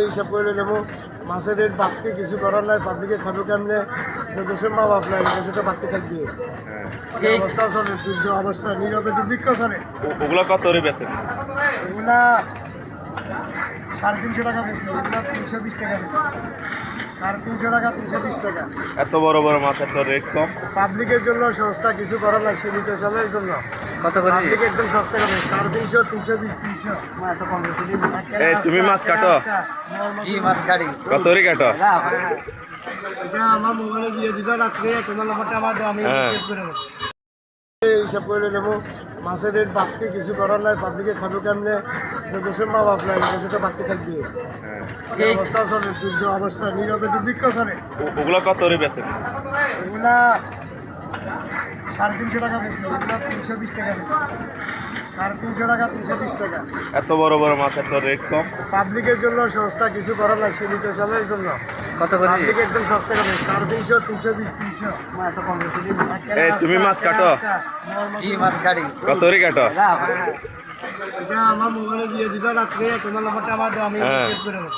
হিসাব করে নেবো মাছের রেট বাড়তি কিছু করার নাই, পাবলিকে খাবে কেমনে, যে দেশের মা বাপ নাই দেশে তো বাড়তি থাকবে। অবস্থা চলে, দুর্যোগ অবস্থা, নীরবে দুর্ভিক্ষ চলে। ওগুলো কত করে বেচেন? এগুলা 350 টাকা বেশি, এগুলা 320 টাকা বেশি। 350 টাকা, 320 টাকা। এত বড় বড় মাছ, এত রেট কম। পাবলিকের জন্য সস্তা, কিছু করার নাই, সীমিত সময়ের জন্য। কত করে? পাবলিক একদম সস্তা হবে, 350, 320, 300। এত কম বেশি। এই তুমি মাছ কাটো? কি মাছ কাটি? কত করে কাটো? এটা আমার মোবাইলে দিয়ে দিতে রাত্রে, তোমার নাম্বারটা আমার দাও, আমি সেভ করে নেবো। হিসাব করে নেবো মাছের রেট বাড়তি কিছু করার নাই, পাবলিকে খাবে কেমনে, যে দেশের মা বাপ নাই দেশে তো বাড়তি থাকবে। অবস্থা চলে, দুর্যোগ অবস্থা, নীরবে দুর্ভিক্ষ চলে। ওগুলো কত করে বেচেন? এগুলা 350 টাকা বেশি, এগুলা 320 টাকা বেশি। 350 টাকা, 320 টাকা। এত বড় বড় মাছ, এত রেট কম। পাবলিকের জন্য সস্তা, কিছু করার নাই, সীমিত সময়ের জন্য। কত করে? পাবলিক একদম সস্তা হবে, 350, 320, 300। এত কম বেশি। এই তুমি মাছ কাটো? কি মাছ কাটি? কত করে কাটো? এটা আমার মোবাইলে দিয়ে দিতে রাত্রে, তোমার নাম্বারটা আমার দাও, আমি সেভ করে নেবো।